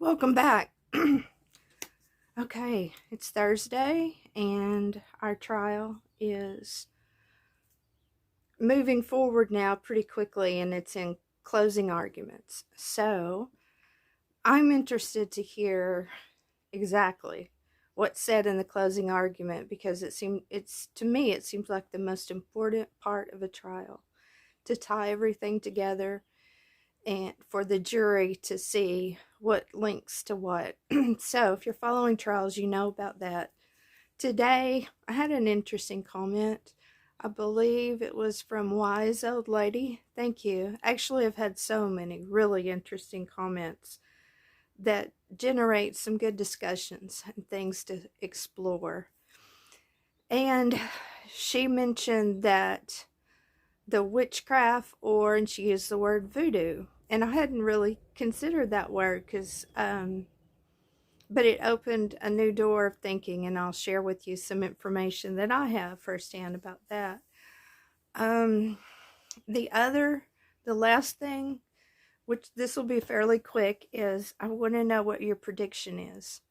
Welcome back. Okay, it's Thursday and our trial is moving forward now pretty quickly, and it's in closing arguments. So I'm interested to hear exactly what's said in the closing argument, because it seems like the most important part of a trial, to tie everything together and for the jury to see what links to what. So if you're following trials, you know about that. Today, I had an interesting comment. I believe it was from Wise Old Lady. Thank you. Actually, I've had so many really interesting comments that generate some good discussions and things to explore. And she mentioned that the witchcraft, and she used the word voodoo. And I hadn't really considered that word but it opened a new door of thinking, and I'll share with you some information that I have firsthand about that. The last thing, which this will be fairly quick, is I want to know what your prediction is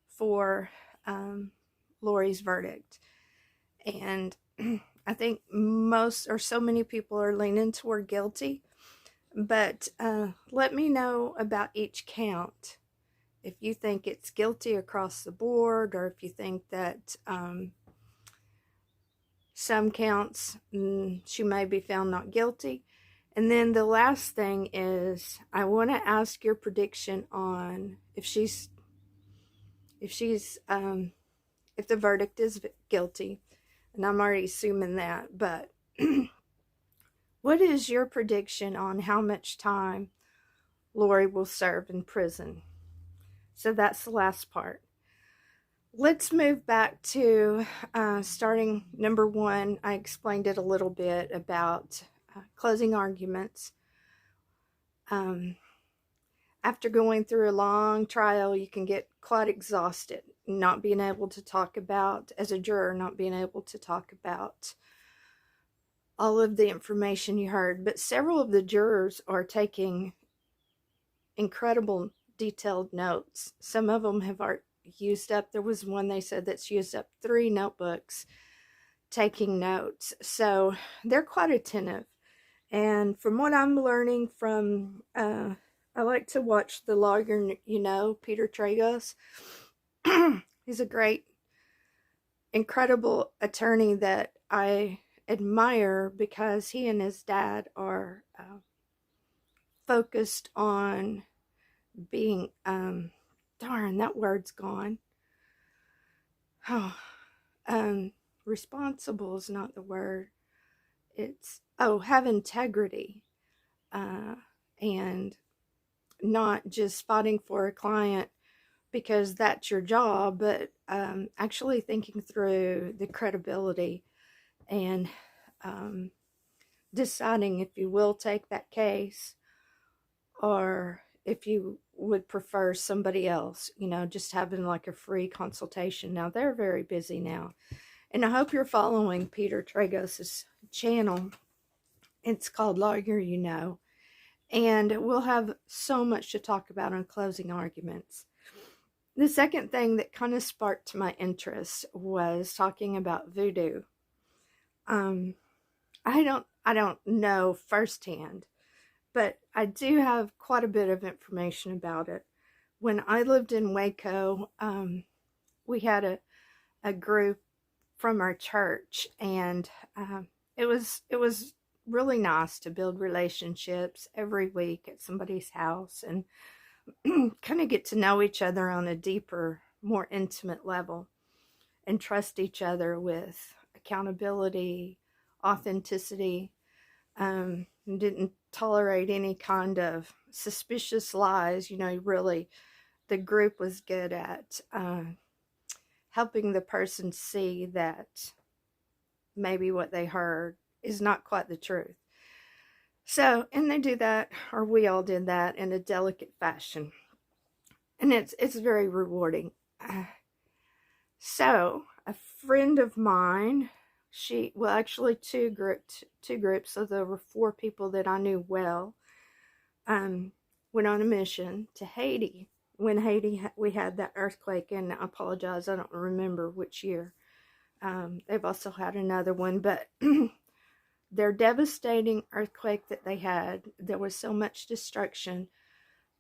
for Lori's verdict. And I think so many people are leaning toward guilty, but let me know about each count. If you think it's guilty across the board, or if you think that some counts she may be found not guilty. And then the last thing is, I want to ask your prediction on if the verdict is guilty, and I'm already assuming that, but what is your prediction on how much time Lori will serve in prison? So that's the last part. Let's move back to starting number one. I explained it a little bit about closing arguments. After going through a long trial, you can get quite exhausted, not being able to talk about, as a juror, not being able to talk about all of the information you heard. But several of the jurors are taking incredible detailed notes. Some of them have used up, there was one they said that's used up 3 notebooks taking notes. So they're quite attentive. And from what I'm learning from, I like to watch The Lawyer You Know, Peter Tragos. He's a great, incredible attorney that I admire, because he and his dad are focused on being, darn, that word's gone. Responsible is not the word. It's, have integrity, and not just fighting for a client because that's your job, but actually thinking through the credibility and deciding if you will take that case, or if you would prefer somebody else, just having like a free consultation. Now, they're very busy now, and I hope you're following Peter Tragos' channel. It's called Lawyer You Know, and we'll have so much to talk about on closing arguments. The second thing that kind of sparked my interest was talking about voodoo. I don't know firsthand, but I do have quite a bit of information about it. When I lived in Waco, we had a group from our church, and it was really nice to build relationships every week at somebody's house and kind of get to know each other on a deeper, more intimate level, and trust each other with accountability, authenticity. Didn't tolerate any kind of suspicious lies. Really, the group was good at helping the person see that maybe what they heard is not quite the truth. So, and they do that, or we all did that, in a delicate fashion, and it's very rewarding. So, a friend of mine, actually two groups, so there were 4 people that I knew well, went on a mission to Haiti. when Haiti, we had that earthquake, and I apologize, I don't remember which year. They've also had another one, but their devastating earthquake that they had, there was so much destruction.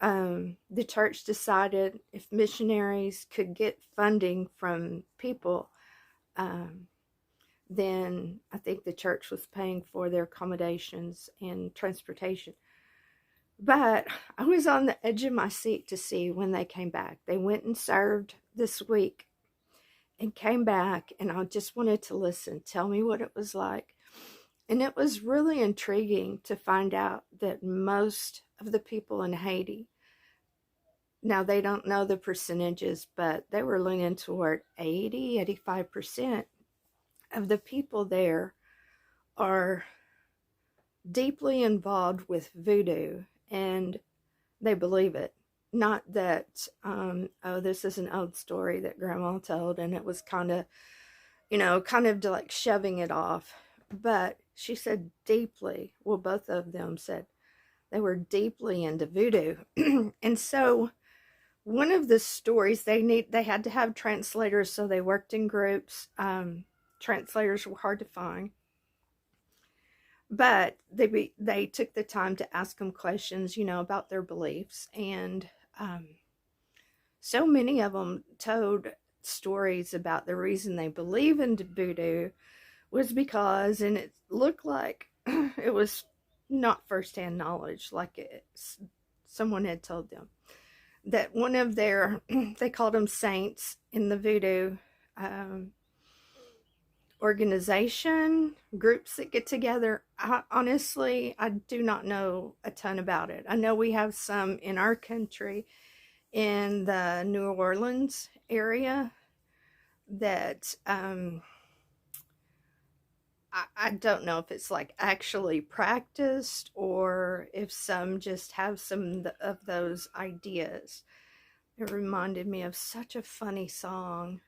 The church decided if missionaries could get funding from people, then I think the church was paying for their accommodations and transportation. But I was on the edge of my seat to see when they came back. They went and served this week and came back, and I just wanted to listen, tell me what it was like. And it was really intriguing to find out that most of the people in Haiti, now they don't know the percentages, but they were leaning toward 85% of the people there are deeply involved with voodoo, and they believe it. Not that, oh, this is an old story that grandma told, and it was kind of, kind of like shoving it off. But she said deeply, well, both of them said they were deeply into voodoo. And so one of the stories, they had to have translators, so they worked in groups. Translators were hard to find, but they took the time to ask them questions, about their beliefs. And so many of them told stories about the reason they believe in voodoo was because, and it looked like it was not firsthand knowledge, like someone had told them, that one of their, they called them saints in the voodoo organization, groups that get together. Honestly, I do not know a ton about it. I know we have some in our country, in the New Orleans area, that I don't know if it's like actually practiced or if some just have some of those ideas. It reminded me of such a funny song,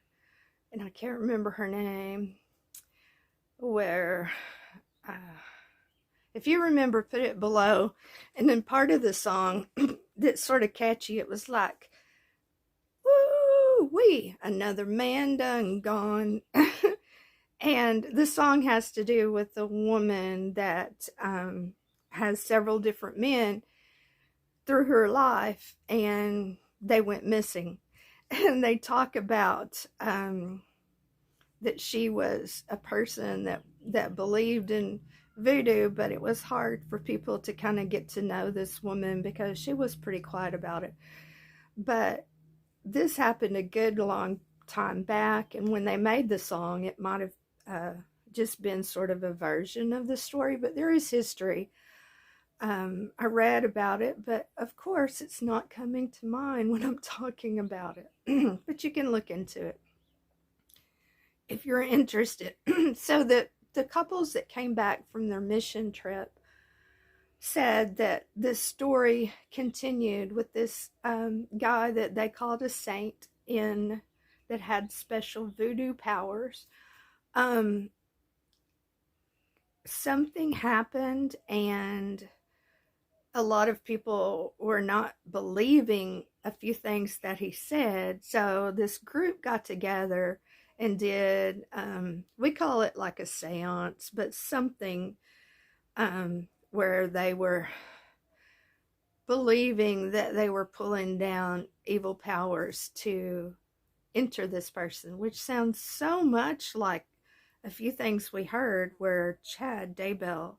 and I can't remember her name, where if you remember, put it below. And then part of the song that's sort of catchy, it was like, woo wee, another man done gone. And the song has to do with a woman that has several different men through her life, and they went missing. And they talk about that she was a person that believed in voodoo, but it was hard for people to kind of get to know this woman because she was pretty quiet about it. But this happened a good long time back, and when they made the song, it might have just been sort of a version of the story, but there is history. I read about it, but of course it's not coming to mind when I'm talking about it. But you can look into it if you're interested. So the couples that came back from their mission trip said that this story continued with this guy that they called a saint that had special voodoo powers. Something happened, and a lot of people were not believing a few things that he said. So this group got together and did, we call it like a seance, but something where they were believing that they were pulling down evil powers to enter this person, which sounds so much like a few things we heard where Chad Daybell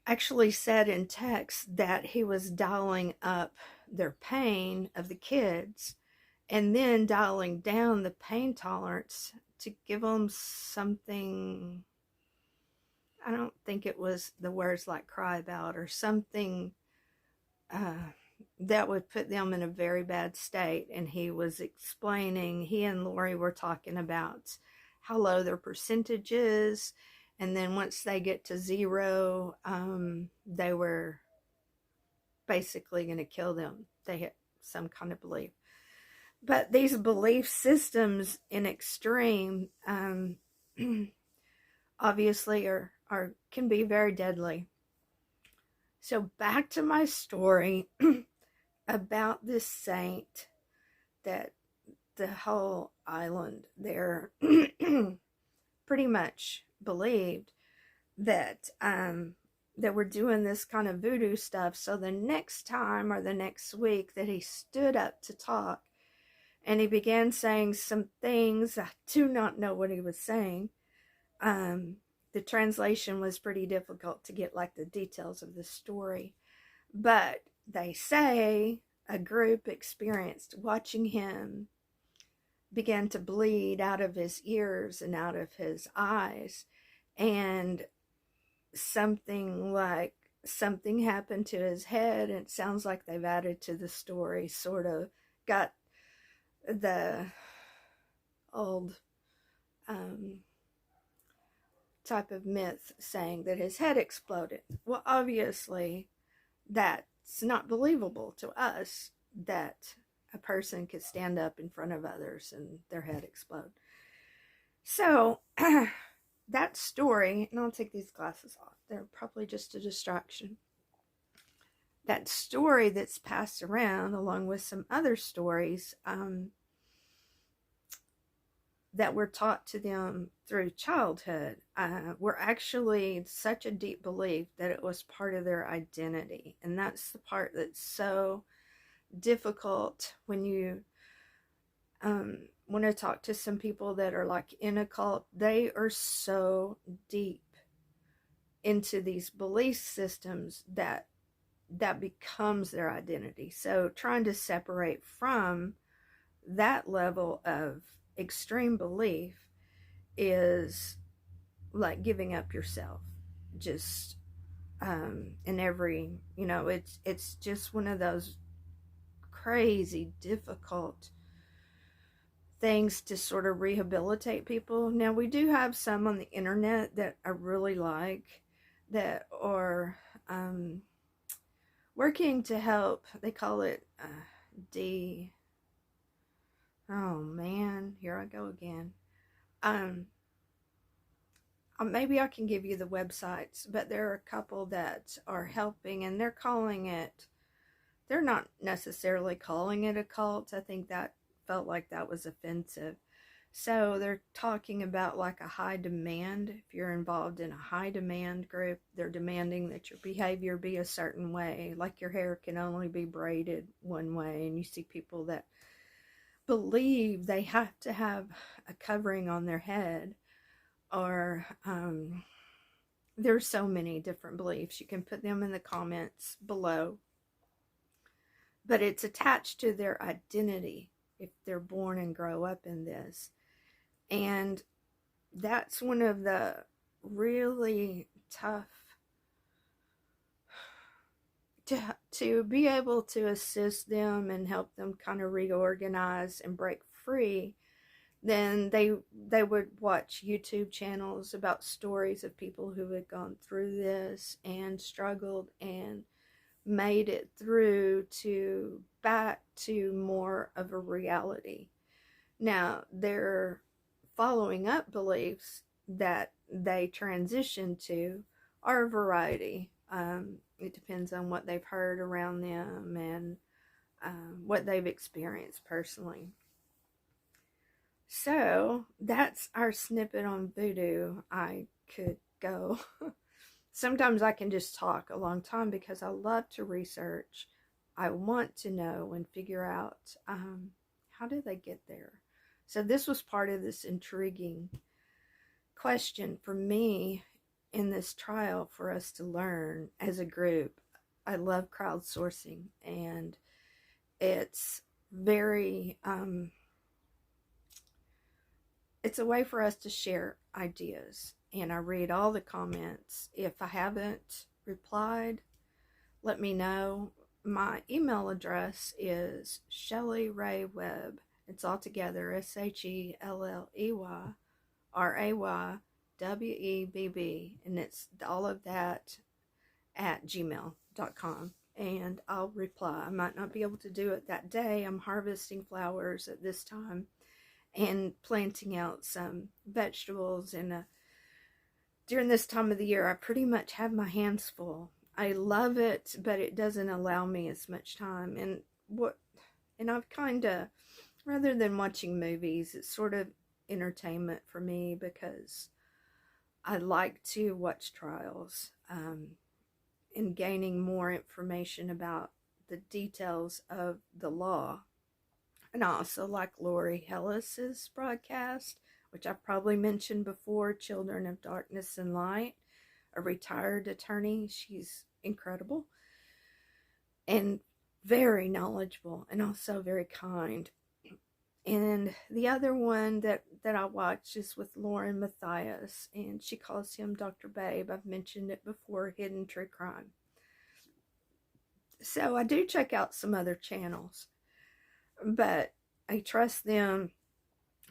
actually said in text that he was dialing up their pain of the kids and then dialing down the pain tolerance to give them something. I don't think it was the words like cry about or something that would put them in a very bad state. And he was explaining, he and Lori were talking about how low their percentage is, and then once they get to zero, they were basically going to kill them. They had some kind of belief. But these belief systems in extreme obviously are can be very deadly. So back to my story. about this saint that the whole island there pretty much believed that that we're doing this kind of voodoo stuff. So the next time or the next week that he stood up to talk and he began saying some things, I do not know what he was saying. The translation was pretty difficult to get like the details of the story, but they say a group experienced watching him began to bleed out of his ears and out of his eyes, and something happened to his head, and it sounds like they've added to the story, sort of got the old type of myth saying that his head exploded. Well, obviously that's not believable to us, that a person could stand up in front of others and their head explode. So that story, and I'll take these glasses off, they're probably just a distraction. That story that's passed around, along with some other stories that were taught to them through childhood, were actually such a deep belief that it was part of their identity. And that's the part that's so difficult when you want to talk to some people that are like in a cult. They are so deep into these belief systems that becomes their identity. So trying to separate from that level of extreme belief is like giving up yourself, just in every, it's just one of those crazy difficult things to sort of rehabilitate people. Now, we do have some on the internet that I really like that are working to help. They call it oh man, here I go again. Maybe I can give you the websites, but there are a couple that are helping, and they're not necessarily calling it a cult. I think that felt like that was offensive. So they're talking about like a high demand. If you're involved in a high demand group, they're demanding that your behavior be a certain way, like your hair can only be braided one way, and you see people that believe they have to have a covering on their head, or there's so many different beliefs. You can put them in the comments below, but it's attached to their identity if they're born and grow up in this. And that's one of the really tough, to be able to assist them and help them kind of reorganize and break free. Then they would watch YouTube channels about stories of people who had gone through this and struggled and made it through to back to more of a reality. Now, their following up beliefs that they transition to are a variety. It depends on what they've heard around them and what they've experienced personally. So that's our snippet on voodoo. I could go. Sometimes I can just talk a long time because I love to research. I want to know and figure out how did they get there. So this was part of this intriguing question for me in this trial for us to learn as a group. I love crowdsourcing, and it's very it's a way for us to share ideas, and I read all the comments. If I haven't replied, let me know. My email address is Shelley Ray Webb. It's all together, SHELLEYRAYWEBB, and it's all of that at gmail.com, and I'll reply. I might not be able to do it that day. I'm harvesting flowers at this time and planting out some vegetables, and during this time of the year I pretty much have my hands full. I love it, but it doesn't allow me as much time. And what, and I've kind of, rather than watching movies, it's sort of entertainment for me because I like to watch trials, and gaining more information about the details of the law. And I also like Lori Hellis's broadcast, which I've probably mentioned before, Children of Darkness and Light, a retired attorney. She's incredible and very knowledgeable and also very kind. And the other one that I watch is with Lauren Matthias, and she calls him Dr. Babe. I've mentioned it before, Hidden True Crime. So I do check out some other channels, but I trust them,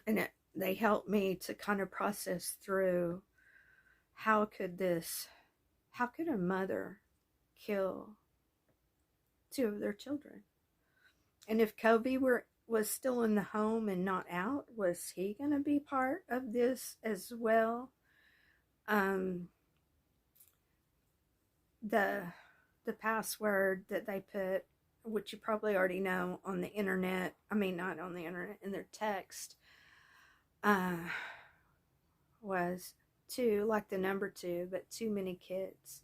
and they help me to kind of process through how could a mother kill two of their children? And if Kobe was still in the home and not out, was he going to be part of this as well? The password that they put, which you probably already know, on the internet, I mean not on the internet, in their text, was two, like the number two, but too many kids.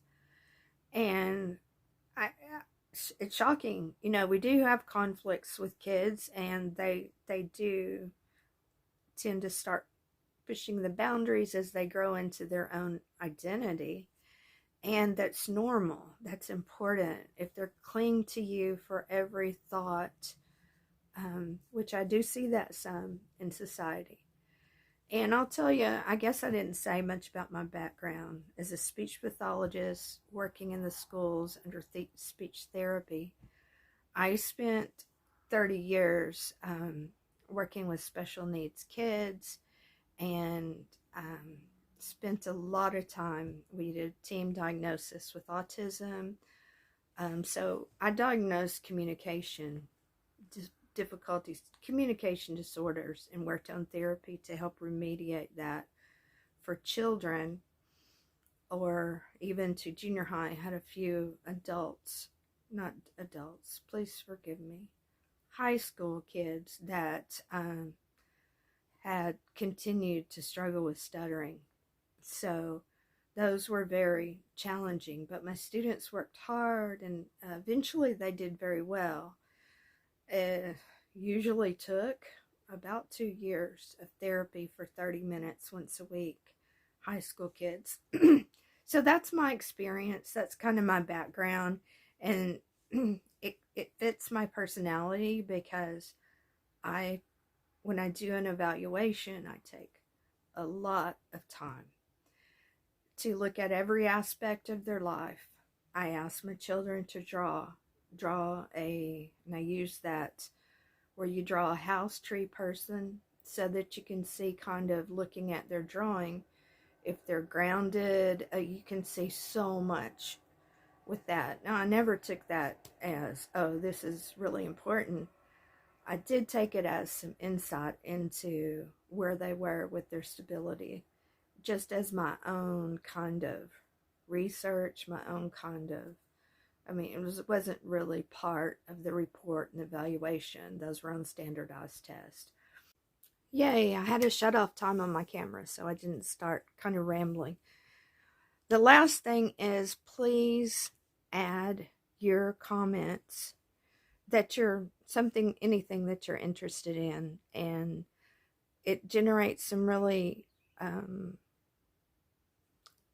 And it's shocking. We do have conflicts with kids, and they do tend to start pushing the boundaries as they grow into their own identity. And that's normal. That's important. If they're cling to you for every thought, which I do see that some in society. And I'll tell you, I guess I didn't say much about my background as a speech pathologist working in the schools under speech therapy. I spent 30 years working with special needs kids, and spent a lot of time. We did team diagnosis with autism. So I diagnosed communication difficulties, communication disorders, and worked on therapy to help remediate that for children, or even to junior high. I had a few not adults, please forgive me, high school kids that had continued to struggle with stuttering. So those were very challenging, but my students worked hard, and eventually they did very well. It usually took about 2 years of therapy for 30 minutes once a week, high school kids. So that's my experience. That's kind of my background, and it fits my personality because when I do an evaluation, I take a lot of time to look at every aspect of their life. I ask my children to draw and I use that where you draw a house tree person so that you can see, kind of looking at their drawing, if they're grounded. You can see so much with that. Now, I never took that as, oh, this is really important. I did take it as some insight into where they were with their stability, just as my own kind of research, my own kind of, it wasn't really part of the report and evaluation. Those were on standardized tests. Yay, I had a shut off time on my camera, so I didn't start kind of rambling. The last thing is, please add your comments that anything that you're interested in, and it generates some really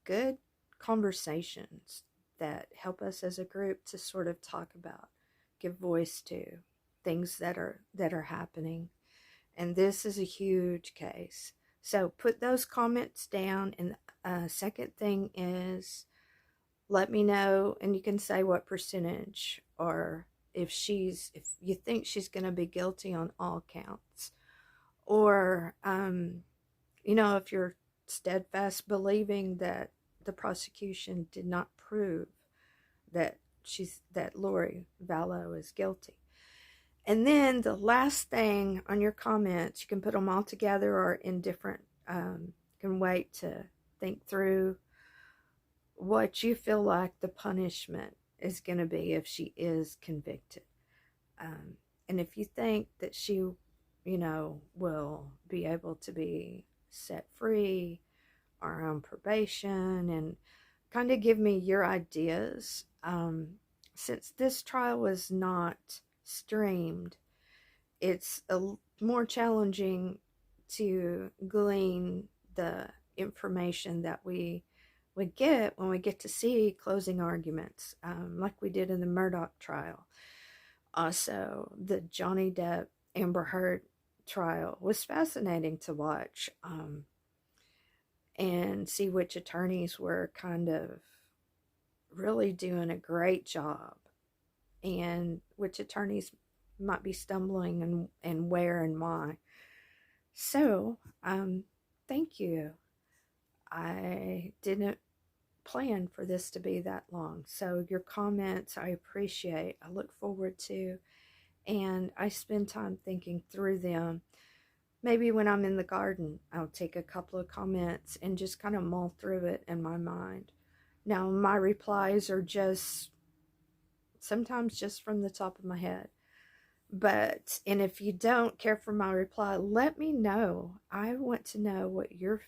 good conversations that help us as a group to sort of talk about, give voice to things that are happening. And this is a huge case. So put those comments down. And second thing is, let me know, and you can say what percentage, or if you think she's going to be guilty on all counts, or if you're steadfast believing that the prosecution did not prove that Lori Vallow is guilty. And then the last thing on your comments, you can put them all together or in different, you can wait to think through what you feel like the punishment is going to be if she is convicted. And if you think that she, you know, will be able to be set free or on probation, and kind of give me your ideas. Since this trial was not streamed, it's more challenging to glean the information that we would get when we get to see closing arguments, like we did in the Murdoch trial. Also, the Johnny Depp Amber Heard trial was fascinating to watch, and see which attorneys were kind of really doing a great job and which attorneys might be stumbling, and where and why. So, thank you. I didn't plan for this to be that long. So your comments I appreciate. I look forward to, and I spend time thinking through them. Maybe when I'm in the garden, I'll take a couple of comments and just kind of mull through it in my mind. Now, my replies are just sometimes just from the top of my head. And if you don't care for my reply, let me know. I want to know what your